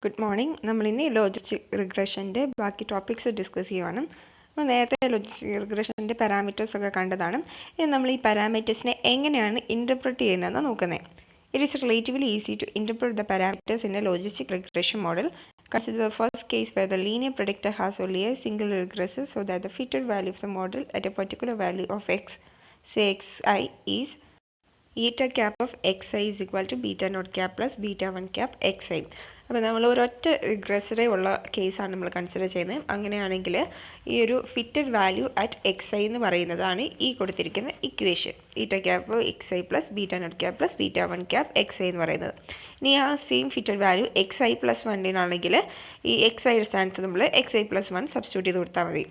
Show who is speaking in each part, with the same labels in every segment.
Speaker 1: Good morning. നമ്മളിനി logistic റിഗ്രഷൻ്റെ ബാക്കി topics discuss ചെയ്യുവാണ്. നമ്മൾ നേരത്തെ ലോജിസ്റ്റിക് റിഗ്രഷൻ്റെ പാരാമീറ്റേഴ്സ് ഒക്കെ കണ്ടതാണ്. ഇനി നമ്മൾ ഈ പാരാമീറ്റേഴ്സിനെ എങ്ങനെയാണ് ഇൻ്റർപ്രറ്റ് ചെയ്യുന്നതെന്ന് നോക്കുന്നത്. It is relatively easy to interpret the parameters in a logistic regression model. Consider the first case where the linear predictor has only a single regressor so that the fitted value of the model at a particular value of x, say xi, is eta cap of xi is equal to beta naught cap plus beta 1 cap xi. അപ്പോൾ നമ്മൾ ഒരൊറ്റ റിഗ്രസറേ ഉള്ള കേസാണ് നമ്മൾ consider ചെയ്യുന്നത്. അങ്ങനെയാണെങ്കിൽ ഈ ഒരു ഫിറ്റഡ് വാല്യൂ അറ്റ് xi എന്ന് പറയുന്നതാണ് ഈ കൊടുത്തിരിക്കുന്ന equation, eta cap xi plus beta nought cap plus beta 1 cap xi എന്ന് പറയുന്നത്. ഇനി ആ same fitted value xi plus 1 ഈ xi സ്ഥാനത്ത് നമ്മൾ xi പ്ലസ് 1 സബ്സ്റ്റിറ്റ്യൂട്ട് ചെയ്ത് കൊടുത്താൽ മതി.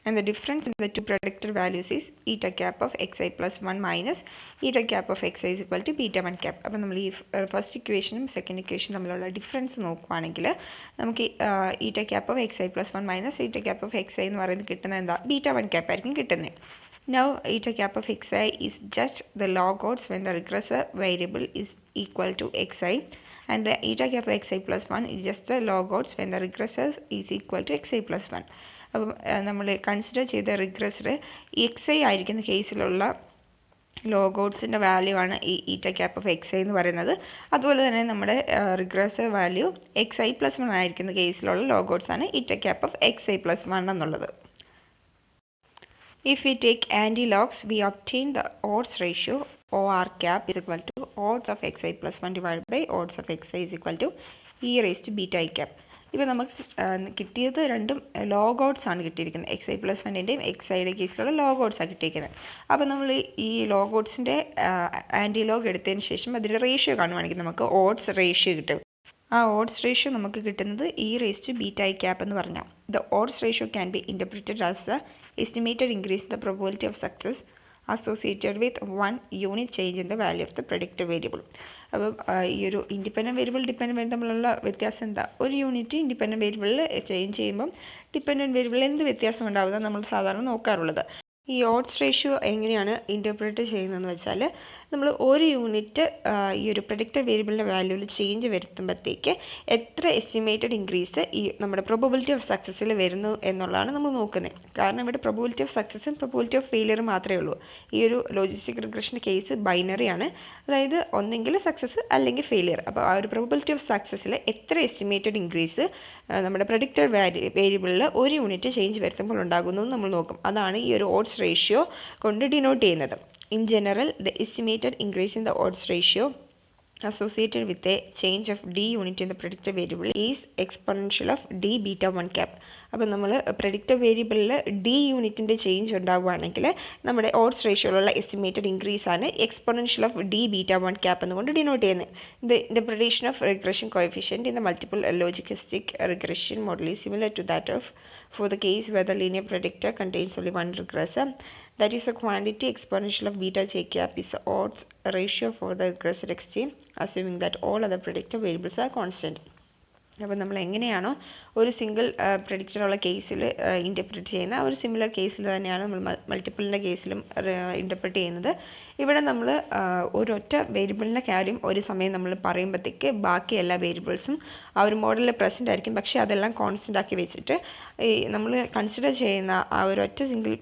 Speaker 1: And the difference in the two predictor values is eta cap of xi plus 1 minus eta cap of xi is equal to beta 1 cap. അപ്പോൾ നമ്മൾ ഈ first ഇക്വേഷനും സെക്കൻഡ് ഇക്വേഷനും തമ്മിലുള്ള ഡിഫറൻസ് നോക്കുകയാണെങ്കിൽ നമുക്ക് ഈറ്റ cap of xi plus 1 minus ഈറ്റ ക്യാപ്പ് ഓഫ് xi എന്ന് പറയുന്നത് കിട്ടുന്നത് എന്താ, ബീറ്റ 1 ക്യാപ്പ് ആയിരിക്കും കിട്ടുന്നത്. Now eta cap of xi is just the log odds when the regressor variable is equal to xi, and the eta cap of xi plus 1 is just the log odds when the regressor is equal to xi plus 1. അപ്പം നമ്മൾ consider ചെയ്ത റിഗ്രസർ xi ആയിരിക്കുന്ന കേസിലുള്ള ലോഗോഡ്സിൻ്റെ value ആണ് ഈ ഈറ്റ cap of xi എന്ന് പറയുന്നത്. അതുപോലെ തന്നെ നമ്മുടെ റിഗ്രസർ വാല്യൂ xi പ്ലസ് 1 ആയിരിക്കുന്ന കേസിലുള്ള ലോഗോഡ്സ് ആണ് ഈറ്റ ക്യാപ്പ് ഓഫ് xi പ്ലസ് 1 എന്നുള്ളത്. If we take anti-logs, we obtain the odds ratio OR cap is equal to odds of xi plus 1 divided by odds of xi is equal to e raised to beta I cap. ഇപ്പോൾ നമുക്ക് കിട്ടിയത് രണ്ടും log ods ആണ് കിട്ടിയിരിക്കുന്നത്. xi plus 1ൻ്റെയും xiയുടെ കേസിലുള്ള log ഓഡ്സാണ് കിട്ടിയിരിക്കുന്നത്. അപ്പോൾ നമ്മൾ ഈ ലോഗ് ഓഡ്സിൻ്റെ ആൻറ്റി ലോഗ് എടുത്തതിന് ശേഷം അതിൻ്റെ റേഷ്യോ കാണുവാണെങ്കിൽ നമുക്ക് ഓഡ്സ് റേഷ്യോ കിട്ടും. ആ ഓഡ്സ് റേഷ്യോ നമുക്ക് കിട്ടുന്നത് e raised to beta I cap എന്ന് പറഞ്ഞാൽ. The odds ratio can be interpreted as the estimated increase in the probability of success associated with one unit change in the value of the predictor variable. അപ്പോൾ ഈ ഒരു independent variable dependent variable തമ്മിലുള്ള വ്യത്യാസം എന്താ, ഒരു unit independent വേരിയബിളിൽ change ചെയ്യുമ്പം dependent വേരിയബിളിൽ എന്ത് വ്യത്യാസം ഉണ്ടാവുക നമ്മൾ സാധാരണ നോക്കാറുള്ളത്. ഈ ഓഡ്സ് റേഷ്യോ എങ്ങനെയാണ് ഇൻ്റർപ്രറ്റ് ചെയ്യുന്നതെന്ന് വെച്ചാൽ നമ്മൾ ഒരു യൂണിറ്റ് ഈ ഒരു പ്രഡിക്റ്റർ വേരിയബിളിൻ്റെ വാല്യൂവിൽ ചേഞ്ച് വരുത്തുമ്പോഴത്തേക്ക് എത്ര എസ്റ്റിമേറ്റഡ് ഇൻക്രീസ് ഈ നമ്മുടെ പ്രോബബിലിറ്റി ഓഫ് സക്സസ്സിൽ വരുന്നു എന്നുള്ളതാണ് നമ്മൾ നോക്കുന്നത്. കാരണം ഇവിടെ പ്രോബബിലിറ്റി ഓഫ് സക്സസ്സും പ്രോബബിലിറ്റി ഓഫ് ഫെയിലിയറും മാത്രമേ ഉള്ളൂ. ഈ ഒരു ലോജിസ്റ്റിക് റിഗ്രഷൻ്റെ കേസ് ബൈനറി ആണ്, അതായത് ഒന്നെങ്കിൽ സക്സസ് അല്ലെങ്കിൽ ഫെയിലിയർ. അപ്പോൾ ആ ഒരു പ്രോബബിലിറ്റി ഓഫ് സക്സസ്സിൽ എത്ര എസ്റ്റിമേറ്റഡ് ഇൻക്രീസ് നമ്മുടെ പ്രഡിക്റ്റർ വേരിയബിളിൽ ഒരു യൂണിറ്റ് ചേഞ്ച് വരുത്തുമ്പോൾ ഉണ്ടാകുന്നു നമ്മൾ നോക്കും. അതാണ് ഈ ഒരു ഓഡ്സ് റേഷ്യോ കൊണ്ട് ഡിനോട്ട് ചെയ്യുന്നത്. In general, the estimated increase in the odds ratio associated with a change of d unit in the predictor variable is exponential of d beta 1 cap. അപ്പോൾ നമ്മൾ പ്രഡിക്റ്റർ വേരിയബിളിൽ d യൂണിറ്റിൻ്റെ change ഉണ്ടാവുകയാണെങ്കിൽ നമ്മുടെ ods റേഷ്യോയിലുള്ള estimated increase ആണ് exponential of d beta 1 cap എന്നുകൊണ്ട് denote ചെയ്യുന്നത്. The interpretation of regression coefficient in the multiple logistic regression model is similar to that of for the case where the linear predictor contains only one regressor. That is, the quantity exponential of beta j cap is the odds ratio for the regressor xt, assuming that all other predictor variables are constant. അപ്പോൾ നമ്മൾ എങ്ങനെയാണോ ഒരു single പ്രഡിക്റ്ററുള്ള കേസിൽ interpret ചെയ്യുന്ന ഒരു similar കേസിൽ തന്നെയാണ് നമ്മൾ മൾട്ടിപ്പിളിൻ്റെ കേസിലും ഇൻ്റർപ്രറ്റ് ചെയ്യുന്നത്. ഇവിടെ നമ്മൾ ഒരൊറ്റ വേരിയബിളിൻ്റെ കാര്യം ഒരു സമയം നമ്മൾ പറയുമ്പോഴത്തേക്ക് ബാക്കി എല്ലാ വേരിയബിൾസും ആ ഒരു മോഡലിൽ പ്രസൻ്റ് ആയിരിക്കും. പക്ഷേ അതെല്ലാം കോൺസ്റ്റൻ്റ് ആക്കി വെച്ചിട്ട് ഈ നമ്മൾ കൺസിഡർ ചെയ്യുന്ന ആ ഒരൊറ്റ സിംഗിൾ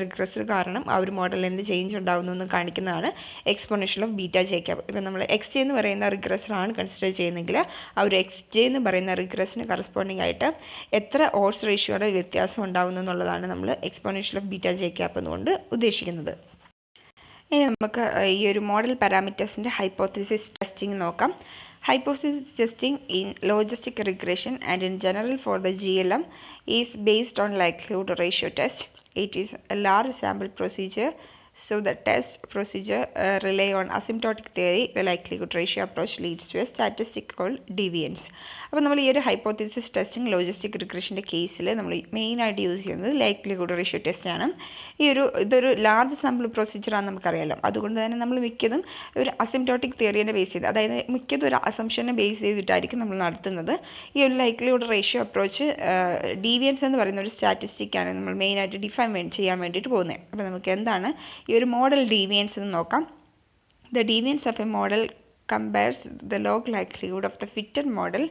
Speaker 1: റിഗ്രസർ കാരണം ആ ഒരു മോഡലിൽ എന്ത് ചേഞ്ച് ഉണ്ടാകുന്നു എന്ന് കാണിക്കുന്നതാണ് exponential of beta J cap. ഇപ്പോൾ നമ്മൾ എക്സ് ജെ എന്ന് പറയുന്ന റിഗ്രസറാണ് കൺസിഡർ ചെയ്യുന്നതെങ്കിൽ ആ ഒരു എക്സ് ജെ എന്ന് പറയുന്ന റിഗ്രസിന് കറസ്പോണ്ടിങ് ആയിട്ട് എത്ര ഓഡ്സ് റേഷ്യോയുടെ വ്യത്യാസം ഉണ്ടാകുന്നു എന്നുള്ളതാണ് നമ്മൾ exponential of beta J cap എന്നുകൊണ്ട് ഉദ്ദേശിക്കുന്നത്. ഇനി നമുക്ക് ഈ ഒരു മോഡൽ പാരാമീറ്റേഴ്സിൻ്റെ ഹൈപ്പോത്തസിസ് ടെസ്റ്റിംഗ് നോക്കാം. Hypothesis testing in logistic regression and in general for the GLM is based on likelihood ratio test. It is a large sample procedure, so the test procedure rely on asymptotic theory. The likelihood ratio approach leads to a statistic called deviance. അപ്പോൾ നമ്മൾ ഈ ഒരു hypothesis testing logistic റിഗ്രഷൻ്റെ കേസിൽ നമ്മൾ മെയിനായിട്ട് use ചെയ്യുന്നത് likelihood ratio ടെസ്റ്റാണ്. ഇതൊരു ലാർജ് സാമ്പിൾ പ്രൊസീജിയറാണെന്ന് നമുക്കറിയാലോ. അതുകൊണ്ട് തന്നെ നമ്മൾ മിക്കതും ഒരു അസിംപ്റ്റോട്ടിക് തിയറിനെ ബേസ് ചെയ്ത്, അതായത് മിക്കതും ഒരു അസംഷനെ ബേസ് ചെയ്തിട്ടായിരിക്കും നമ്മൾ നടത്തുന്നത്. ഈ ഒരു ലൈക്ലിഹുഡ് റേഷ്യോ അപ്രോച്ച് ഡീവിയൻസ് എന്ന് പറയുന്ന ഒരു സ്റ്റാറ്റിസ്റ്റിക്കാണ് നമ്മൾ മെയിനായിട്ട് ഡിഫൈൻ ചെയ്യാൻ വേണ്ടിയിട്ട് പോകുന്നത്. അപ്പോൾ നമുക്ക് എന്താണ് ഈ ഒരു മോഡൽ ഡീവിയൻസ് എന്ന് നോക്കാം. The deviance of a model compares the log likelihood of the fitted model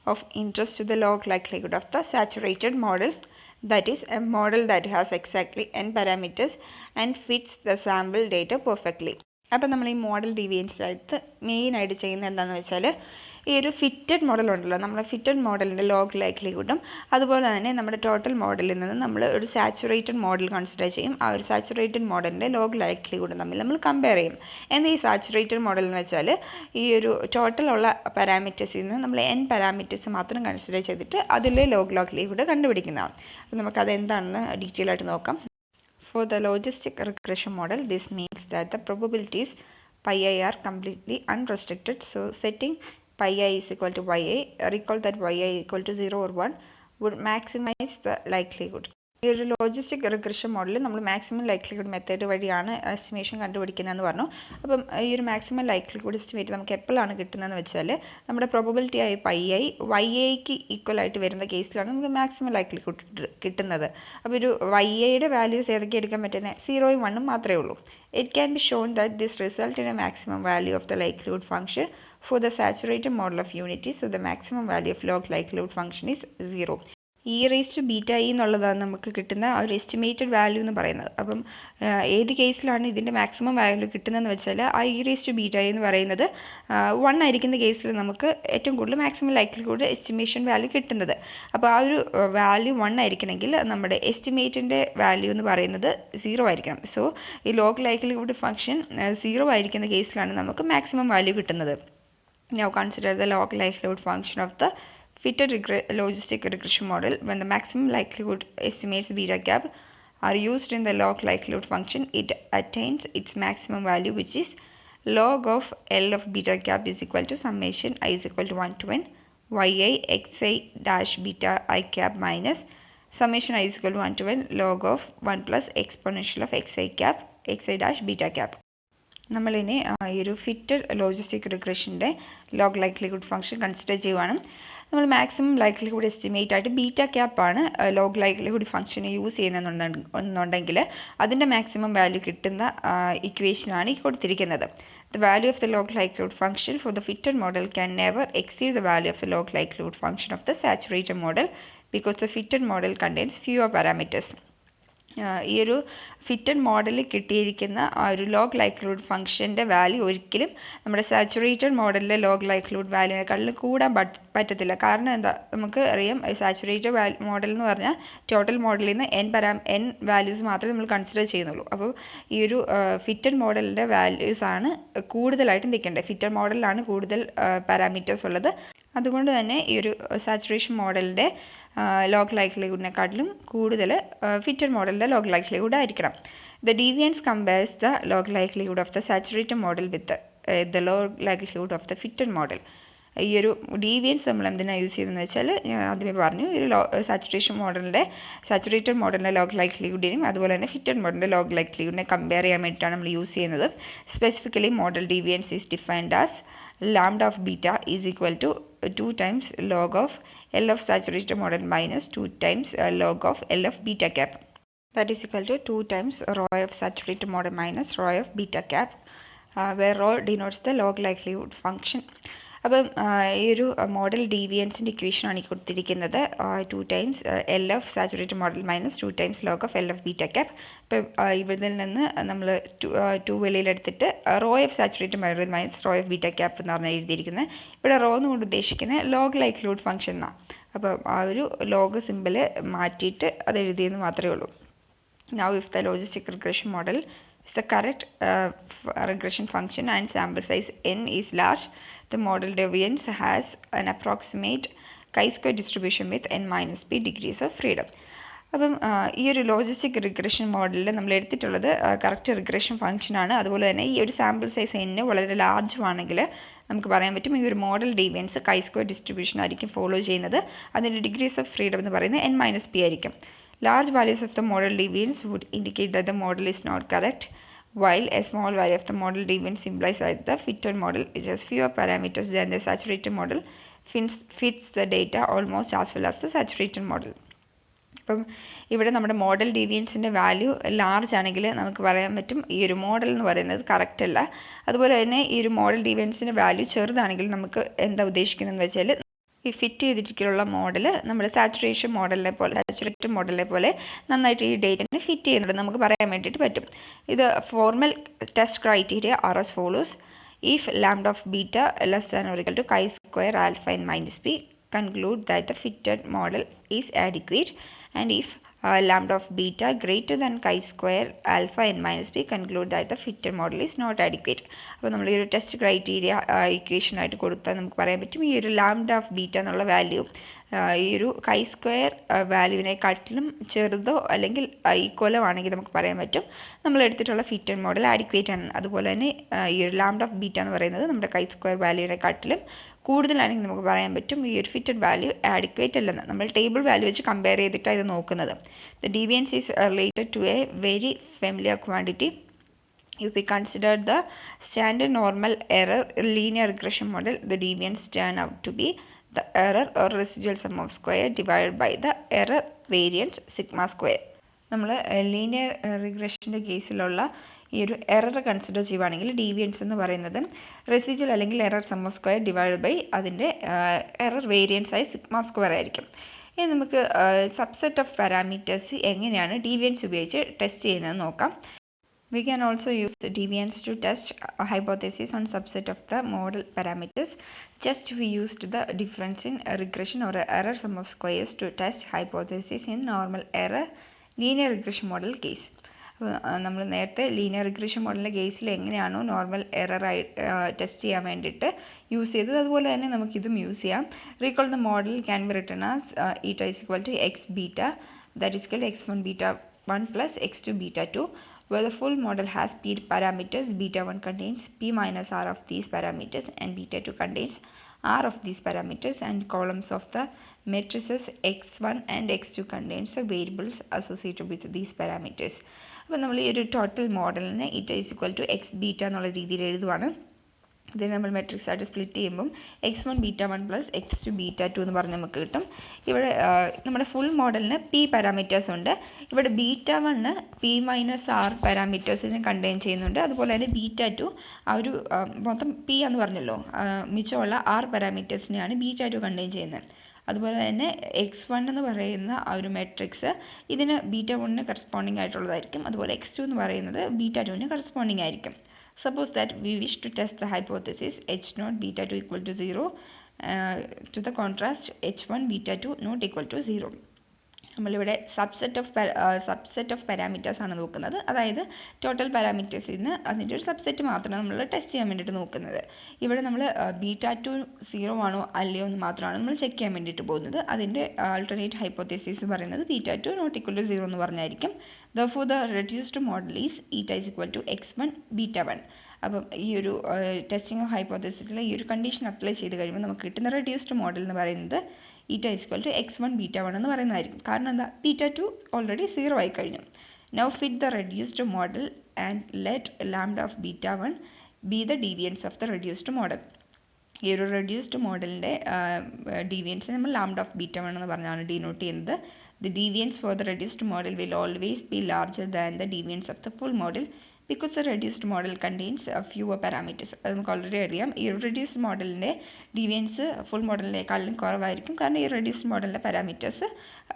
Speaker 1: of interest to the log likelihood of the saturated model, that is a model that has exactly n parameters and fits the sample data perfectly. അപ്പോൾ നമ്മൾ ഈ model ഡീവിയൻസിനകത്ത് മെയിനായിട്ട് ചെയ്യുന്നത് എന്താണെന്ന് വെച്ചാൽ ഈ ഒരു fitted model ഉണ്ടല്ലോ, നമ്മുടെ ഫിറ്റഡ് മോഡലിൻ്റെ ലോഗ് ലൈക്ലിഹുഡും അതുപോലെ തന്നെ നമ്മുടെ ടോട്ടൽ മോഡലിൽ നിന്ന് നമ്മൾ ഒരു സാച്ചുറേറ്റഡ് മോഡൽ കൺസിഡർ ചെയ്യും. ആ ഒരു സാച്ചുറേറ്റഡ് മോഡലിൻ്റെ ലോഗ് ലൈക്ലിഹുഡും തമ്മിൽ നമ്മൾ കമ്പയർ ചെയ്യും. എന്നാൽ ഈ സാച്ചുറേറ്റഡ് മോഡൽ എന്ന് വെച്ചാൽ ഈ ഒരു ടോട്ടലുള്ള പാരാമീറ്റേഴ്സിൽ നിന്ന് നമ്മൾ n പാരാമീറ്റേഴ്സ് മാത്രം കൺസിഡർ ചെയ്തിട്ട് അതിലെ ലോഗ് ലൈക്ലിഹുഡ് കണ്ടുപിടിക്കുന്നതാണ്. അപ്പോൾ നമുക്കത് എന്താണെന്ന് ഡീറ്റെയിൽ ആയിട്ട് നോക്കാം. For the logistic regression model, this means that the probabilities pi I are completely unrestricted. So setting pi I is equal to yi, recall that yi equal to 0 or 1 would maximize the likelihood. ഈ ഒരു logistic regression മോഡലിൽ നമ്മൾ maximum likelihood method വഴിയാണ് estimation കണ്ടുപിടിക്കുന്നതെന്ന് പറഞ്ഞു. അപ്പം ഈ ഒരു maximum likelihood estimate നമുക്ക് എപ്പോഴാണ് കിട്ടുന്നതെന്ന് വെച്ചാൽ നമ്മുടെ പ്രോബബിലിറ്റി ആയി പൈ ഐ വൈ ഐക്ക് ഈക്വൽ ആയിട്ട് വരുന്ന കേസിലാണ് നമുക്ക് മാക്സിമം ലൈക്ലിഹുഡ് കിട്ടുന്നത്. അപ്പോൾ ഒരു വൈ ഐയുടെ വാല്യൂസ് ഏതൊക്കെ എടുക്കാൻ പറ്റുന്നത് 0 ഉം 1 ഉം മാത്രമേ ഉള്ളൂ. It can be shown that this result in A maximum value of the likelihood function for the saturated model of unity. So the maximum value of log likelihood function is 0. e⁻β എന്നുള്ളതാണ് നമുക്ക് കിട്ടുന്ന ഒരു estimated value എന്ന് പറയുന്നത്. അപ്പം ഏത് കേസിലാണ് ഇതിൻ്റെ മാക്സിമം വാല്യൂ കിട്ടുന്നതെന്ന് വെച്ചാൽ ആ e⁻β എന്ന് പറയുന്നത് 1 ആയിരിക്കുന്ന കേസിൽ നമുക്ക് ഏറ്റവും കൂടുതൽ മാക്സിമം ലൈക്ലിഹുഡ് എസ്റ്റിമേഷൻ വാല്യൂ കിട്ടുന്നത്. അപ്പോൾ ആ ഒരു വാല്യൂ 1 ആയിരിക്കണമെങ്കിൽ നമ്മുടെ എസ്റ്റിമേറ്റിൻ്റെ വാല്യൂ എന്ന് പറയുന്നത് 0 ആയിരിക്കണം. സോ ഈ ലോഗ് ലൈക്ലിഹുഡ് ഫംഗ്ഷൻ 0 ആയിരിക്കുന്ന കേസിലാണ് നമുക്ക് മാക്സിമം വാല്യൂ കിട്ടുന്നത്. Now consider the log likelihood function of the fitted logistic regression model. When the maximum likelihood estimates beta cap are used in the log likelihood function, it attains its maximum value, which is log of L of beta cap is equal to summation I is equal to 1 to n yi xi dash beta I cap minus summation I is equal to 1 to n log of 1 plus exponential of xi cap xi dash beta cap. നമ്മളിനി ഈ ഒരു fitted logistic റിഗ്രഷൻ്റെ log likelihood function consider ചെയ്യുവാണ്. നമ്മൾ maximum likelihood estimate ആയിട്ട് beta ക്യാപ്പാണ് log likelihood ഫംഗ്ഷനെ use ചെയ്യുന്നതെന്നുണ്ടെങ്കിൽ അതിൻ്റെ മാക്സിമം വാല്യൂ കിട്ടുന്ന ഇക്വേഷനാണ് ഈ കൊടുത്തിരിക്കുന്നത്. The value of the log likelihood function for the fitted model can never exceed the value of the log likelihood function of the saturated model because the fitted model contains fewer parameters. ഈ ഒരു fitted മോഡലിൽ കിട്ടിയിരിക്കുന്ന ആ ഒരു log likelihood ഫംഗ്ഷൻ്റെ value ഒരിക്കലും നമ്മുടെ saturated മോഡലിലെ log likelihood വാല്യൂവിനെക്കാളും കൂടാൻ പറ്റത്തില്ല. കാരണം എന്താ, നമുക്ക് അറിയാം സാച്ചുറേറ്റഡ് മോഡൽ എന്ന് പറഞ്ഞാൽ ടോട്ടൽ മോഡലിൽ നിന്ന് n വാല്യൂസ് മാത്രമേ നമ്മൾ കൺസിഡർ ചെയ്യുന്നുള്ളൂ. അപ്പോൾ ഈ ഒരു ഫിറ്റഡ് മോഡലിൻ്റെ വാല്യൂസാണ് കൂടുതലായിട്ട് നിൽക്കേണ്ടത്. ഫിറ്റഡ് മോഡലിലാണ് കൂടുതൽ പാരാമീറ്റേഴ്സ് ഉള്ളത്. അതുകൊണ്ട് തന്നെ ഈ ഒരു സാച്ചുറേഷൻ മോഡലിൻ്റെ ലോഗ് ലൈക്ലിഹുഡിനെക്കാട്ടിലും കൂടുതൽ ഫിറ്റഡ് മോഡലിൻ്റെ ലോഗ് ലൈക്ലിഹുഡ് ആയിരിക്കണം. The deviance compares the log likelihood of the saturated model with the log likelihood of the fitted model. ഈ ഒരു ഡീവിയൻസ് നമ്മൾ എന്തിനാണ് യൂസ് ചെയ്തതെന്ന് വെച്ചാൽ ആദ്യമേ പറഞ്ഞു, ഒരു സാച്ചുറേറ്റഡ് മോഡലിൻ്റെ ലോഗ് ലൈക്ലിഹുഡിനെയും അതുപോലെ തന്നെ ഫിറ്റഡ് മോഡലിൻ്റെ ലോഗ് ലൈക്ലിഹുഡിനെ കമ്പയർ ചെയ്യാൻ വേണ്ടിയിട്ടാണ് നമ്മൾ യൂസ് ചെയ്യുന്നത്. Specifically model deviance is defined as lambda of beta is equal to 2 times log of L of saturated model minus 2 times log of L of beta cap. That is equal to 2 times rho of saturated model minus rho of beta cap, where rho denotes the log likelihood function. അപ്പം ഈ ഒരു model ഡീവിയൻസിൻ്റെ ഇക്വേഷനാണ് ഈ കൊടുത്തിരിക്കുന്നത്. 2 times L of saturated model minus 2 times log of L of beta cap. ഇപ്പം ഇവിടെ നിന്ന് നമ്മൾ 2 വെളിയിലെടുത്തിട്ട് rho of saturated model minus rho of beta cap എന്ന് പറഞ്ഞാൽ എഴുതിയിരിക്കുന്നത്. ഇവിടെ റോ എന്നുകൊണ്ട് ഉദ്ദേശിക്കുന്നത് ലോഗ് ലൈക്ലിഹുഡ് ഫംഗ്ഷൻ എന്നാണ്. അപ്പം ആ ഒരു ലോഗ് സിമ്പിൾ മാറ്റിയിട്ട് അത് എഴുതിയെന്ന് മാത്രമേ ഉള്ളൂ. Now if the logistic regression model is the correct regression function and sample size n is large, the model deviance has an approximate chi-square distribution with n minus p degrees of freedom. അപ്പം ഈ ഒരു logistic regression മോഡലിൽ നമ്മൾ എടുത്തിട്ടുള്ളത് correct regression ഫംഗ്ഷനാണ്. അതുപോലെ തന്നെ ഈ ഒരു സാമ്പിൾ സൈസ് n വളരെ ലാർജുമാണെങ്കിൽ നമുക്ക് പറയാൻ പറ്റും ഈ ഒരു മോഡൽ ഡീവിയൻസ് chi-square ഡിസ്ട്രിബ്യൂഷൻ ആയിരിക്കും ഫോളോ ചെയ്യുന്നത്. അതിൻ്റെ ഡിഗ്രീസ് ഓഫ് ഫ്രീഡം എന്ന് പറയുന്നത് n minus p ആയിരിക്കും. Large values of the model deviance would indicate that the model is not correct, while a small value of the model deviance implies that the fitted model, which has fewer parameters than the saturated model, fits the data almost as well as the saturated model. അപ്പം ഇവിടെ നമ്മുടെ model ഡീവിയൻസിൻ്റെ value large ആണെങ്കിൽ നമുക്ക് പറയാൻ പറ്റും ഈ ഒരു model എന്ന് പറയുന്നത് കറക്റ്റ് അല്ല. അതുപോലെ തന്നെ ഈ ഒരു മോഡൽ ഡീവിയൻസിൻ്റെ വാല്യൂ ചെറുതാണെങ്കിൽ നമുക്ക് എന്താ ഉദ്ദേശിക്കുന്നതെന്ന് വെച്ചാൽ ഈ ഫിറ്റ് ചെയ്തിട്ടുള്ള മോഡൽ നമ്മൾ സാച്ചുറേറ്റഡ് മോഡലിനെ പോലെ നന്നായിട്ട് ഈ ഡേറ്റിനെ ഫിറ്റ് ചെയ്യുന്നുണ്ട് നമുക്ക് പറയാൻ വേണ്ടിയിട്ട് പറ്റും. ഇത് formal test criteria are as follows. If lambda of beta less than or equal to chi square alpha n minus p, conclude that the fitted model is adequate. And if lambda of beta greater than chi square alpha n minus p, conclude that the fitted model is not adequate. അപ്പോൾ നമ്മൾ ഈ ഒരു test criteria equation ആയിട്ട് കൊടുത്താൽ നമുക്ക് പറയാൻ പറ്റും ഈ ഒരു ലാംഡ ഓഫ് ബീറ്റ എന്നുള്ള വാല്യൂ ഈ ഒരു കൈ സ്ക്വയർ വാല്യൂവിനെക്കാട്ടിലും ചെറുതോ അല്ലെങ്കിൽ ഈക്വലോ ആണെങ്കിൽ നമുക്ക് പറയാൻ പറ്റും നമ്മൾ എടുത്തിട്ടുള്ള ഫിറ്റഡ് മോഡൽ ആഡിക്വേറ്റ് ആണ്. അതുപോലെ തന്നെ ഈ ഒരു ലാംഡ ഓഫ് ബീറ്റ എന്ന് പറയുന്നത് നമ്മുടെ കൈ സ്ക്വയർ വാല്യൂവിനെക്കാട്ടിലും കൂടുതലാണെങ്കിൽ നമുക്ക് പറയാൻ പറ്റും ഈ ഒരു ഫിറ്റഡ് വാല്യൂ ആഡിക്വേറ്റ് അല്ലെന്ന്. നമ്മൾ ടേബിൾ വാല്യൂ വെച്ച് കമ്പയർ ചെയ്തിട്ടാണ് ഇത് നോക്കുന്നത്. The deviance is related to a very familiar quantity. If we consider the standard normal error linear regression model, the deviance turn out to be the error or residual sum of square divided by the error variance sigma square. നമ്മൾ linear റിഗ്രഷൻ്റെ കേസിലുള്ള ഈ ഒരു error consider ചെയ്യുവാണെങ്കിൽ deviance എന്ന് പറയുന്നത് residual അല്ലെങ്കിൽ error sum of square divide by അതിൻ്റെ error variance ആയി sigma square ആയിരിക്കും. ഇനി നമുക്ക് സബ്സെറ്റ് ഓഫ് പാരാമീറ്റേഴ്സ് എങ്ങനെയാണ് ഡീവിയൻസ് ഉപയോഗിച്ച് ടെസ്റ്റ് ചെയ്യുന്നതെന്ന് നോക്കാം. We can also use deviance to test a hypothesis on subset of the model parameters. Just we used the difference in regression or error sum of squares to test hypothesis in normal error linear regression model case. നമ്മൾ നേരത്തെ linear regression മോഡലിൻ്റെ കേസിൽ എങ്ങനെയാണോ normal എററായി test ചെയ്യാൻ വേണ്ടിയിട്ട് use ചെയ്തത് അതുപോലെ തന്നെ നമുക്കിതും യൂസ് ചെയ്യാം. Recall the model can be written as eta is equal to X beta that is equal x1 beta 1 plus x2 beta 2, where the full model has p parameters. Beta 1 contains p minus r of these parameters and beta 2 contains r of these parameters, and columns of the matrices x1 and x2 contains the variables associated with these parameters. അപ്പോൾ നമ്മൾ ഈ ഒരു total മോഡലിനെ it is equal to X beta എന്നുള്ള രീതിയിൽ എഴുതുവാണ്. ഇതിന് നമ്മൾ matrix ആയിട്ട് സ്പ്ലിറ്റ് ചെയ്യുമ്പം x1 beta 1 plus x2 beta 2 എന്ന് പറഞ്ഞ് നമുക്ക് കിട്ടും. ഇവിടെ നമ്മുടെ ഫുൾ മോഡലിന് p പാരാമീറ്റേഴ്സ് ഉണ്ട്. ഇവിടെ ബീറ്റ 1 p മൈനസ് ആർ പാരാമീറ്റേഴ്സിനെ കണ്ടെയ്ൻ ചെയ്യുന്നുണ്ട്. അതുപോലെ തന്നെ ബീറ്റ 2 ആ ഒരു മൊത്തം p എന്ന് പറഞ്ഞല്ലോ മിച്ചമുള്ള ആർ പാരാമീറ്റേഴ്സിനെയാണ് ബീറ്റ 2 കണ്ടെയ്ൻ ചെയ്യുന്നത്. അതുപോലെ തന്നെ x1 എന്ന് പറയുന്ന ആ ഒരു മെട്രിക്സ് ഇതിന് ബീറ്റ 1ന് കറസ്പോണ്ടിങ് ആയിട്ടുള്ളതായിരിക്കും. അതുപോലെ x2 എന്ന് പറയുന്നത് ബീറ്റ 2ന് കറസ്പോണ്ടിങ് ആയിരിക്കും. Suppose that we wish to test the hypothesis h0 beta 2 equal to 0 to the contrast h1 beta 2 not equal to 0. നമ്മളിവിടെ സബ്സെറ്റ് ഓഫ് പാരാമീറ്റേഴ്സ് ആണ് നോക്കുന്നത്. അതായത് ടോട്ടൽ പാരാമീറ്റേഴ്സിൽ നിന്ന് അതിൻ്റെ ഒരു സബ്സെറ്റ് മാത്രമാണ് നമ്മൾ ടെസ്റ്റ് ചെയ്യാൻ വേണ്ടിയിട്ട് നോക്കുന്നത്. ഇവിടെ നമ്മൾ ബീറ്റ 2 0 ആണോ അല്ലയോ എന്ന് മാത്രമാണ് നമ്മൾ ചെക്ക് ചെയ്യാൻ വേണ്ടിയിട്ട് പോകുന്നത്. അതിൻ്റെ ആൾട്ടർനേറ്റ് ഹൈപ്പോത്തസിസ് എന്ന് പറയുന്നത് ബീറ്റ 2 നോട്ട് ഈക്വൽ ടു 0 എന്ന് പറഞ്ഞായിരിക്കും. Therefore the reduced model is eta is equal to x1 beta 1. അപ്പം ഈ ഒരു ടെസ്റ്റിംഗ് ഓഫ് ഹൈപ്പോത്തസിസിൽ ഈ ഒരു കണ്ടീഷൻ അപ്ലൈ ചെയ്ത് കഴിയുമ്പോൾ നമുക്ക് കിട്ടുന്ന റെഡ്യൂസ്ഡ് മോഡൽ എന്ന് പറയുന്നത് ഈറ്റ is equal to x1 beta 1 എന്ന് പറയുന്നതായിരിക്കും. കാരണം എന്താ ബീറ്റ 2 ഓൾറെഡി 0 ആയി കഴിഞ്ഞു. Now fit the reduced model and let lambda of beta 1 B the deviance of the reduced model. ഈ ഒരു റെഡ്യൂസ്ഡ് മോഡലിൻ്റെ ഡീവിയൻസ് നമ്മൾ ലാംഡ ഓഫ് ബീറ്റ 1 എന്ന് പറഞ്ഞാണ് ഡിനോട്ട് ചെയ്യുന്നത്. The deviance for the reduced model will always be larger than the deviance of the full model because the reduced model contains fewer parameters. അത് നമുക്ക് already അറിയാം. ഈ reduced മോഡലിൻ്റെ deviance full മോഡലിനേക്കാളും കുറവായിരിക്കും. കാരണം ഈ റെഡ്യൂസ്ഡ് മോഡലിൻ്റെ parameters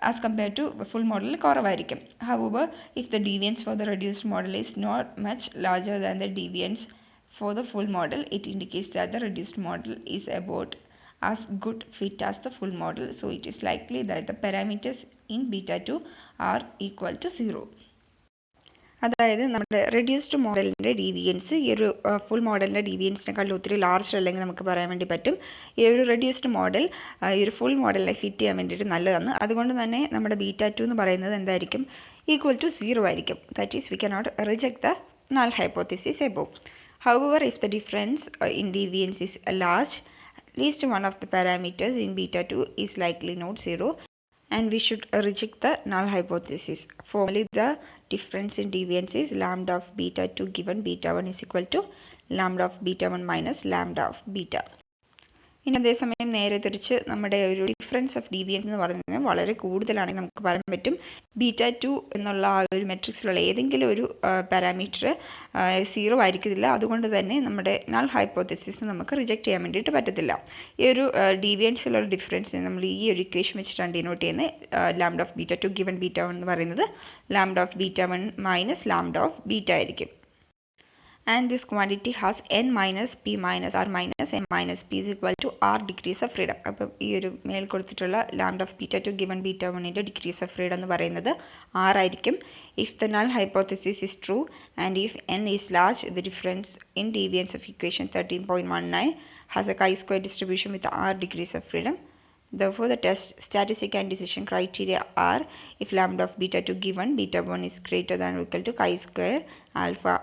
Speaker 1: as compare to full മോഡലിൽ കുറവായിരിക്കും. However, if the deviance for the reduced model is not much larger than the deviance for the full model, it indicates that the reduced model is about as good fit as the full model. So it is likely that the parameters in beta 2 are equal to 0. അതായത് നമ്മുടെ reduced മോഡലിൻ്റെ deviance ഈ ഒരു full മോഡലിൻ്റെ ഡീവിയൻസിനെക്കാളും ഒത്തിരി large അല്ലെങ്കിൽ നമുക്ക് പറയാൻ വേണ്ടി പറ്റും ഈ ഒരു റെഡ്യൂസ്ഡ് മോഡൽ ഈ ഒരു ഫുൾ മോഡലിനെ ഫിറ്റ് ചെയ്യാൻ വേണ്ടിയിട്ട് നല്ലതാണ്. അതുകൊണ്ട് തന്നെ നമ്മുടെ ബീറ്റ 2 എന്ന് പറയുന്നത് എന്തായിരിക്കും ഈക്വൽ ടു 0 ആയിരിക്കും. That is we cannot reject the null hypothesis above. However, if the difference in deviance is large, at least one of the parameters in beta 2 is likely not 0, and we should reject the null hypothesis. Formally, the difference in deviance is lambda of beta 2 given beta 1 is equal to lambda of beta 1 minus lambda of beta. ഇനി അതേസമയം നേരെ തിരിച്ച് നമ്മുടെ ഒരു difference of deviance എന്ന് പറയുന്നത് വളരെ കൂടുതലാണെങ്കിൽ നമുക്ക് പറയാൻ പറ്റും β2 എന്നുള്ള ആ ഒരു മെട്രിക്സിലുള്ള ഏതെങ്കിലും ഒരു പാരാമീറ്റർ 0 ആയിരിക്കത്തില്ല. അതുകൊണ്ട് തന്നെ നമ്മുടെ നൾ ഹൈപ്പോത്തസിസ് നമുക്ക് റിജക്റ്റ് ചെയ്യാൻ വേണ്ടിയിട്ട് പറ്റത്തില്ല. ഈ ഒരു ഡീവിയൻസിലുള്ള ഡിഫറൻസ് നമ്മൾ ഈ ഒരു ഇക്വേഷൻ വെച്ചിട്ടാണ് ഡിനോട്ട് ചെയ്യുന്നത്. ലാംഡ ഓഫ് β2 ഗിവൺ β1 എന്ന് പറയുന്നത് lambda of β1 minus lambda of β ആയിരിക്കും. And this quantity has n minus p minus r minus n minus p is equal to r degrees of freedom. അപ്പോൾ ഈ ഒരു മേൽ കൊടുത്തിട്ടുള്ള ലാംഡ ഓഫ് β2 ഗിവൺ β1ൻ്റെ degrees of freedom എന്ന് പറയുന്നത് r ആയിരിക്കും. If the null hypothesis is true and if n is large, the difference in deviance of equation 13.19 has a chi-square distribution with r degrees of freedom. Therefore, the test statistic and decision criteria are if lambda of β2 given β1 is greater than or equal to chi-square alpha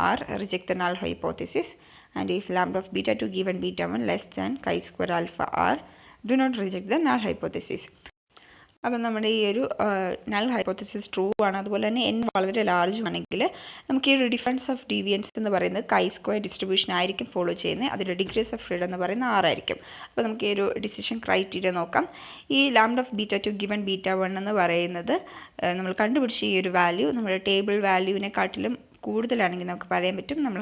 Speaker 1: r, reject the null hypothesis, and if lambda of β2 given β1 less than chi-square alpha r, do not reject the null hypothesis. അപ്പം നമ്മുടെ ഈ ഒരു null hypothesis true ആണ്. അതുപോലെ തന്നെ n വളരെ large ആണെങ്കിൽ നമുക്ക് ഈ ഒരു ഡിഫറൻസ് ഓഫ് ഡീവിയൻസ് എന്ന് പറയുന്നത് chi-square ഡിസ്ട്രിബ്യൂഷൻ ആയിരിക്കും ഫോളോ ചെയ്യുന്നത്. അതിൻ്റെ ഡിഗ്രീസ് ഓഫ് ഫ്രീഡം എന്ന് പറയുന്നത് 6 ആയിരിക്കും. അപ്പോൾ നമുക്ക് ഈ ഒരു ഡിസിഷൻ ക്രൈറ്റീരിയ നോക്കാം. ഈ ലാംഡ ഓഫ് β2 ഗിവൺ β1 എന്ന് പറയുന്നത് നമ്മൾ കണ്ടുപിടിച്ച ഈ ഒരു വാല്യൂ നമ്മുടെ ടേബിൾ വാല്യൂവിനെക്കാട്ടിലും കൂടുതലാണെങ്കിൽ നമുക്ക് പറയാൻ പറ്റും നമ്മൾ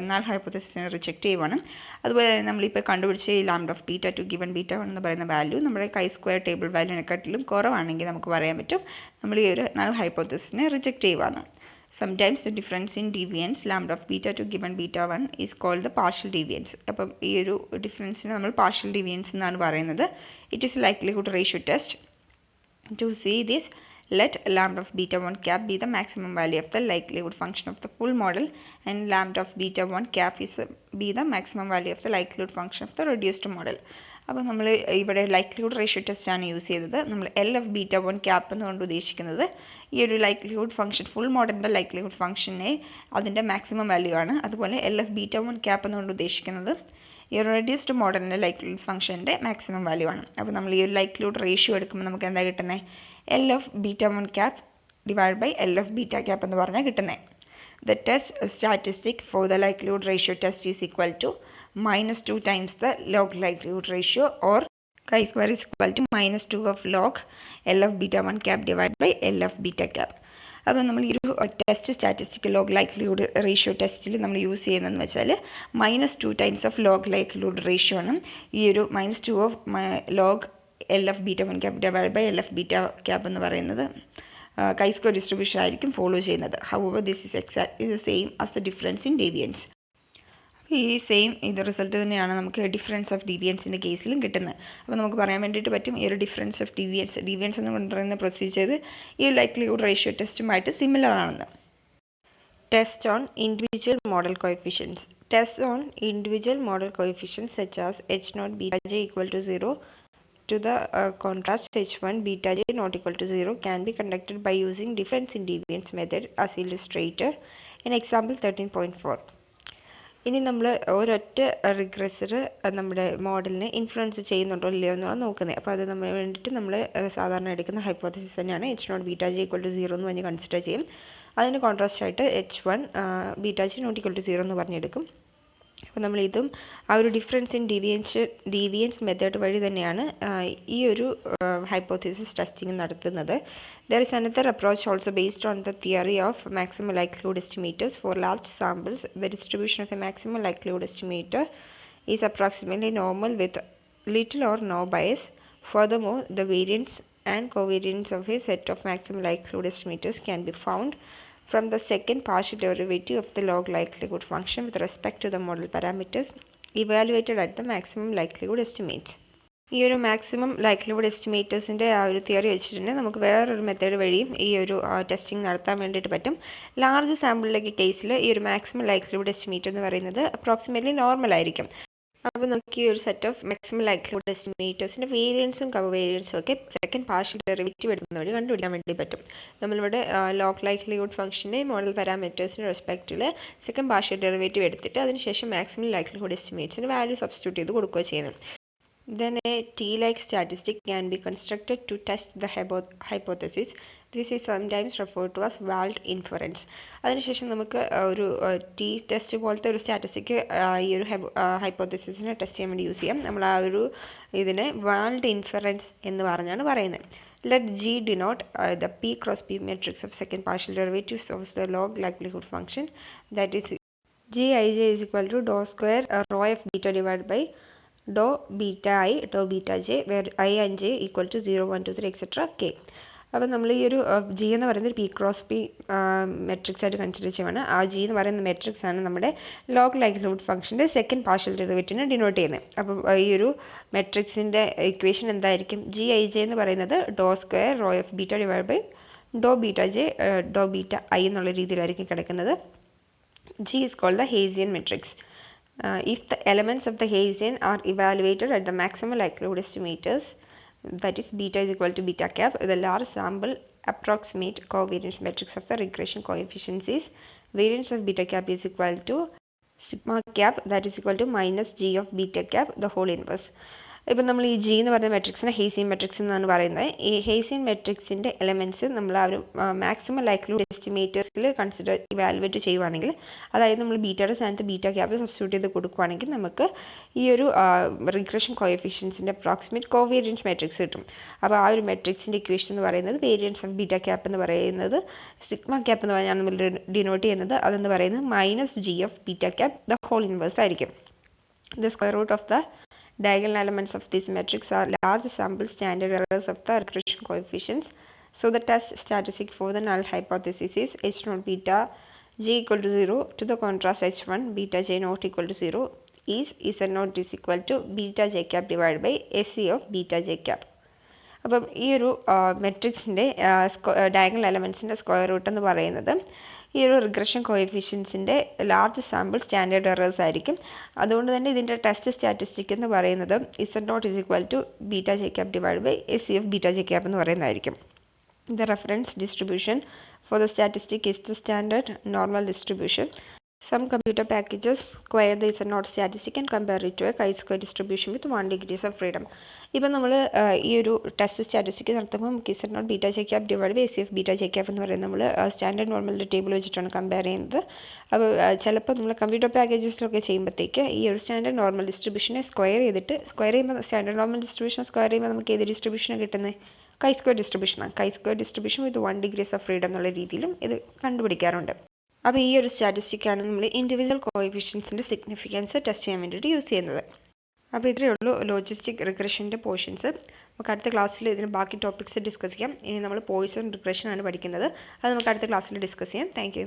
Speaker 1: നൾ ഹൈപ്പോത്തസിസിനെ റിജക്റ്റ് ചെയ്യുവാണ്. അതുപോലെ തന്നെ നമ്മളിപ്പോൾ കണ്ടുപിടിച്ച ഈ ലാംഡ ഓഫ് β2 ഗിവൺ β1 എന്ന് പറയുന്ന വാല്യൂ നമ്മുടെ chi-square ടേബിൾ വാല്യൂവിനെക്കാട്ടിലും കുറവാണെങ്കിൽ നമുക്ക് പറയാൻ പറ്റും നമ്മൾ ഈ ഒരു നൾ ഹൈപ്പോത്തസിസിനെ റിജക്റ്റ് ചെയ്യുവാണ്. Sometimes the difference in deviance lambda of β2 given β1 is called the partial deviance. അപ്പം ഈ ഒരു ഡിഫറൻസിനെ നമ്മൾ partial deviance എന്നാണ് പറയുന്നത്. It is likelihood ratio test. To see this, let lambda of β1 cap be the maximum value of the likelihood function of the full model and lambda of β1 cap be the maximum value of the likelihood function of the reduced model. അപ്പോൾ നമ്മൾ ഇവിടെ likelihood ratio ടെസ്റ്റാണ് use ചെയ്തത്. നമ്മൾ L of β1 cap എന്നുകൊണ്ട് ഉദ്ദേശിക്കുന്നത് ഈ ഒരു ലൈക്ലിഹുഡ് ഫംഗ്ഷൻ ഫുൾ മോഡലിൻ്റെ ലൈക്ലിഹുഡ് ഫംഗ്ഷനെ അതിൻ്റെ മാക്സിമം വാല്യൂ ആണ്. അതുപോലെ എൽ ഓഫ് β1 ക്യാപ്പ് എന്നുകൊണ്ട് ഉദ്ദേശിക്കുന്നത് ഈ ഒരു റെഡ്യൂസ്ഡ് മോഡലിൻ്റെ ലൈക്ലിഹുഡ് ഫംഗ്ഷൻ്റെ മാക്സിമം വാല്യൂ ആണ്. അപ്പോൾ നമ്മൾ ഈ ഒരു ലൈക്ലിഹുഡ് റേഷ്യോ എടുക്കുമ്പോൾ നമുക്ക് എന്താ കിട്ടുന്നത്? L of β1 cap divide by L of β cap എന്ന് പറഞ്ഞാൽ കിട്ടുന്നത്. The test statistic for the likelihood ratio test is equal to minus 2 times the log likelihood ratio, or chi-square is equal to minus 2 of log L of β1 cap divided by L of β cap. അപ്പോൾ നമ്മൾ ഈ ഒരു test statistic log likelihood ratio ടെസ്റ്റിൽ നമ്മൾ use ചെയ്യുന്നതെന്ന് വെച്ചാൽ -2 times of log likelihood ratio ആണ്. ഈ ഒരു -2 of log L of β1 cap divided by L of β cap എന്ന് പറയുന്നത് chi-square ഡിസ്ട്രിബ്യൂഷൻ ആയിരിക്കും ഫോളോ ചെയ്യുന്നത്. However this is exactly same as the difference in deviance. ഈ സെയിം ഇത് റിസൾട്ട് തന്നെയാണ് നമുക്ക് ഡിഫറൻസ് ഓഫ് ഡീവിയൻസിൻ്റെ കേസിലും കിട്ടുന്നത്. അപ്പോൾ നമുക്ക് പറയാൻ വേണ്ടിയിട്ട് പറ്റും ഈ ഒരു ഡിഫറൻസ് ഓഫ് ഡീവിയൻസ് എന്ന് പറയുന്ന പ്രൊസീജിയർ ഈ ലൈക്ലിഹുഡ് റേഷ്യോ ടെസ്റ്റുമായിട്ട് സിമിലർ ആണെന്ന്. Test on individual model coefficients. Test on individual model coefficients such as h0 βj equal to 0 to the contrast h1 beta j not equal to 0 can be conducted by using difference in deviance method as illustrated in example 13.4. ഇനി നമ്മൾ ഒരൊറ്റ റിഗ്രസർ നമ്മുടെ മോഡലിനെ influence ചെയ്യുന്നുണ്ടോ ഇല്ലയോ എന്നാണ് നോക്കുന്നത്. അപ്പോൾ അത് നമ്മൾ വേണ്ടിയിട്ട് നമ്മൾ സാധാരണ എടുക്കുന്ന ഹൈപ്പോത്തസിസ് തന്നെയാണ് h0 beta J equal to 0 എന്ന് പറഞ്ഞ് കൺസിഡർ ചെയ്യും. അതിന് കോൺട്രാസ്റ്റ് ആയിട്ട് h1 beta J not equal to 0 എന്ന് പറഞ്ഞെടുക്കും. അപ്പോൾ നമ്മൾ ഇതും ആ ഒരു ഡിഫറൻസ് ഇൻ ഡീവിയൻസ് മെത്തേഡ് വഴി തന്നെയാണ് ഈ ഒരു ഹൈപ്പോത്തസിസ് ടെസ്റ്റിംഗ് നടത്തുന്നത്. There is another approach also based on the theory of maximum likelihood estimators. For large samples, the distribution of a maximum likelihood estimator is approximately normal with little or no bias. Furthermore, the variance and covariance of a set of maximum likelihood estimators can be found from the second partial derivative of the log likelihood function with respect to the model parameters evaluated at the maximum likelihood estimates. ഈ ഒരു maximum likelihood എസ്റ്റിമേറ്റേഴ്സിൻ്റെ ആ ഒരു theory വെച്ചിട്ടുണ്ടെങ്കിൽ നമുക്ക് വേറൊരു method വഴിയും ഈ ഒരു ടെസ്റ്റിംഗ് നടത്താൻ വേണ്ടിയിട്ട് പറ്റും. ലാർജ് സാമ്പിളിലേക്ക് കേസിൽ ഈ ഒരു മാക്സിമം ലൈക്ലിഹുഡ് എസ്റ്റിമേറ്റർ എന്ന് പറയുന്നത് അപ്രോക്സിമേറ്റ്ലി നോർമൽ ആയിരിക്കും. അപ്പോൾ നമുക്ക് ഈ ഒരു സെറ്റ് ഓഫ് മാക്സിമം ലൈക്ലിഹുഡ് എസ്റ്റിമേറ്റേഴ്സിൻ്റെ വേരിയൻസും കവേരിയൻസും ഒക്കെ സെക്കൻഡ് പാർഷ്യൽ ഡെറിവേറ്റീവ് എടുക്കുന്ന വഴി കണ്ടുപിടിക്കാൻ വേണ്ടി പറ്റും. നമ്മളിവിടെ ലോഗ് ലൈക്ലിഹുഡ് ഫംഗ്ഷൻ്റെ മോഡൽ പാരാമീറ്റേഴ്സിൻ്റെ റെസ്പെക്റ്റിൽ സെക്കൻഡ് പാർഷ്യൽ ഡെറിവേറ്റീവ് എടുത്തിട്ട് അതിനുശേഷം മാക്സിമം ലൈക്ലിഹുഡ് എസ്റ്റിമേറ്റ്സിന് വാല്യൂ സബ്സ്റ്റിറ്റ്യൂട്ട് ചെയ്ത് കൊടുക്കുക ചെയ്യുന്നത്. Then a T-like statistic can be constructed to test the hypothesis. This is sometimes referred to as Wald inference. അതിനുശേഷം നമുക്ക് ഒരു ടി ടെസ്റ്റ് പോലത്തെ ഒരു സ്റ്റാറ്റിസ്റ്റിക് ഈ ഒരു ഹൈപ്പോത്തസിസിനെ ടെസ്റ്റ് ചെയ്യാൻ വേണ്ടി യൂസ് ചെയ്യാം. നമ്മൾ ആ ഒരു ഇതിനെ വാൾഡ് ഇൻഫറൻസ് എന്ന് പറഞ്ഞാണ് പറയുന്നത്. Let G denote the P cross P matrix of second partial derivatives of the log likelihood function, that is Gij is equal to dou square rho f beta divided by dou beta I dou beta j, where I and j equal to 0, 1, 2, 3 etc. k. അപ്പോൾ നമ്മൾ ഈ ഒരു G എന്ന് പറയുന്നത് P cross P matrix ആയിട്ട് consider ചെയ്യുവാണ്. ആ G എന്ന് പറയുന്ന മെട്രിക്സ് ആണ് നമ്മുടെ ലോഗ് ലൈക്ലിഹുഡ് ഫംഗ്ഷൻ്റെ സെക്കൻഡ് പാർഷ്യൽ ഡെറിവേറ്റീവിനെ ഡിനോട്ട് ചെയ്യുന്നത്. അപ്പോൾ ഈ ഒരു മെട്രിക്സിൻ്റെ ഇക്വേഷൻ എന്തായിരിക്കും? ജി ഐ ജെ എന്ന് പറയുന്നത് ഡോ square rho F beta divide by ഡോ ബീറ്റ ജെ ഡോ ബീറ്റ ഐ എന്നുള്ള രീതിയിലായിരിക്കും കിടക്കുന്നത്. G is called the Hessian matrix. If the elements of the Hessian are evaluated at the maximal likelihood estimators, that is beta is equal to beta cap, the large sample approximate covariance matrix of the regression coefficients is variance of beta cap is equal to sigma cap, that is equal to minus G of beta cap the whole inverse. ഇപ്പം നമ്മൾ ഈ G എന്ന് പറയുന്ന മെട്രിക്സിനെ ഹേസിയൻ matrix എന്നാണ് പറയുന്നത്. ഈ ഹേസിയൻ മെട്രിക്സിൻ്റെ elements നമ്മൾ ആ ഒരു മാക്സിമം ലൈക്ലിഹുഡ് എസ്റ്റിമേറ്റേഴ്സിൽ ഇവാലുവേറ്റ് ചെയ്യുവാണെങ്കിൽ, അതായത് നമ്മൾ ബീറ്റയുടെ സ്ഥാനത്ത് ബീറ്റ ക്യാപ്പ് സബ്സ്റ്റിറ്റ്യൂട്ട് ചെയ്ത് കൊടുക്കുകയാണെങ്കിൽ നമുക്ക് ഈ ഒരു റിഗ്രഷൻ കോഎഫിഷ്യൻസിൻ്റെ അപ്രോക്സിമേറ്റ് കോവേരിയൻസ് മെട്രിക്സ് കിട്ടും. അപ്പോൾ ആ ഒരു മെട്രിക്സിൻ്റെ ഇക്വേഷൻ എന്ന് പറയുന്നത് വേരിയൻസ് ഓഫ് ബീറ്റ ക്യാപ്പ് എന്ന് പറയുന്നത് സിഗ്മ ക്യാപ്പ് എന്ന് പറഞ്ഞാൽ നമ്മൾ ഡിനോട്ട് ചെയ്യുന്നത്. അതെന്ന് പറയുന്നത് minus G of beta cap the whole inverse ആയിരിക്കും. The square root of the diagonal elements of this matrix are large sample standard errors of the regression coefficients. So the test statistic for the null hypothesis is h naught beta j equal to 0. To the contrast, h1 beta j not equal to 0 is z naught is equal to beta j cap divided by sc of beta j cap. അപ്പം ഈ ഒരു മെട്രിക്സിൻ്റെ diagonal എലമെൻറ്റ്സിൻ്റെ square root എന്ന് പറയുന്നത് ഈ ഒരു regression കോഎഫിഷ്യൻസിൻ്റെ ലാർജ് സാമ്പിൾ സ്റ്റാൻഡേർഡ് എറേഴ്സ് ആയിരിക്കും. അതുകൊണ്ട് തന്നെ ഇതിൻ്റെ ടെസ്റ്റ് സ്റ്റാറ്റിസ്റ്റിക് എന്ന് പറയുന്നത് Z naught is equal to beta J cap divide by S C F beta J cap എന്ന് പറയുന്നതായിരിക്കും. The reference distribution for the statistic is the standard normal distribution. Some computer packages square the Z0 statistic and compare it to a chi-square distribution with 1 degrees of freedom. ഇപ്പം നമ്മൾ ഈ ഒരു test statistic നടത്തുമ്പോൾ നമുക്ക് Z0 beta J cap divide by S F beta J cap എന്ന് പറയുന്നത് നമ്മൾ standard നോർമലിൻ്റെ ടേബിൾ വെച്ചിട്ടാണ് കമ്പയർ ചെയ്യുന്നത്. അപ്പോൾ ചിലപ്പോൾ നമ്മൾ കമ്പ്യൂട്ടർ പാക്കേജസിലൊക്കെ ചെയ്യുമ്പോഴത്തേക്ക് ഈ ഒരു സ്റ്റാൻഡേർഡ് നോർമൽ ഡിസ്ട്രിബ്യൂഷനെ സ്ക്വയർ ചെയ്യുമ്പോൾ സ്റ്റാൻഡേർഡ് നോർമൽ ഡിസ്ട്രിബ്യൂഷൻ സ്ക്വയർ ചെയ്യുമ്പോൾ നമുക്ക് ഏത് ഡിസ്ട്രിബ്യൂഷനാണ് കിട്ടുന്നത്? കൈ സ്ക്വയർ ഡിസ്ട്രിബ്യൂഷനാണ്. Chi square distribution with 1 degrees of freedom എന്നുള്ള രീതിയിലും ഇത് കണ്ടുപിടിക്കാറുണ്ട്. അപ്പോൾ ഈ ഒരു സ്റ്റാറ്റിസ്റ്റിക്കാണ് നമ്മൾ ഇൻഡിവിജ്വൽ കോഎഫിഷ്യൻസിൻ്റെ സിഗ്നിഫിക്കൻസ് ടെസ്റ്റ് ചെയ്യാൻ വേണ്ടിയിട്ട് യൂസ് ചെയ്യുന്നത്. അപ്പോൾ ഇത്രയേ ഉള്ളൂ ലോജിസ്റ്റിക് റിഗ്രഷൻ്റെ പോർഷൻസ്. നമുക്ക് അടുത്ത ക്ലാസ്സിൽ ഇതിന് ബാക്കി ടോപ്പിക്സ് ഡിസ്കസ് ചെയ്യാം. ഇനി നമ്മൾ പോയിസൺ റിഗ്രഷൻ ആണ് പഠിക്കുന്നത്. അത് നമുക്ക് അടുത്ത ക്ലാസ്സിൽ ഡിസ്കസ് ചെയ്യാം. താങ്ക്